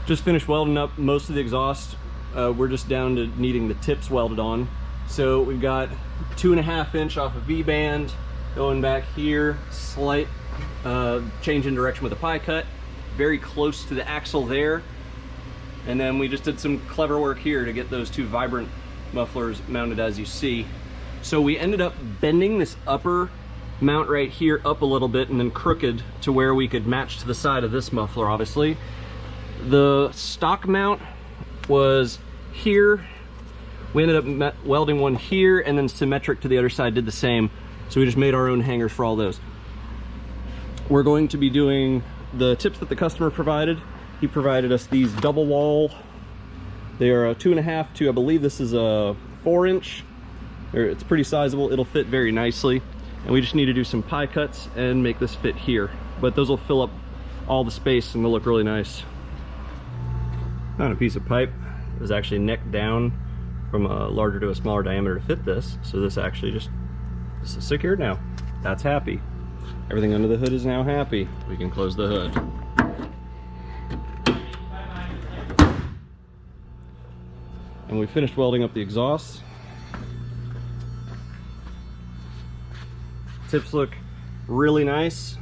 Just finished welding up most of the exhaust. We're just down to needing the tips welded on. So we've got 2.5 inch off a V-band going back here, slight change in direction with a pie cut, very close to the axle there. And then we just did some clever work here to get those two vibrant mufflers mounted as you see. So we ended up bending this upper mount right here up a little bit and then crooked to where we could match to the side of this muffler, obviously. The stock mount was here. We ended up welding one here and then symmetric to the other side, did the same. So we just made our own hangers for all those. We're going to be doing the tips that the customer provided. He provided us these double wall. They are a 2.5 to, I believe this is a 4 inch. It's pretty sizable. It'll fit very nicely. And we just need to do some pie cuts and make this fit here. But those will fill up all the space and they'll look really nice. Found a piece of pipe. It was actually necked down from a larger to a smaller diameter to fit this. So this is secured now. That's happy. Everything under the hood is now happy. We can close the hood. And we finished welding up the exhaust. Tips look really nice.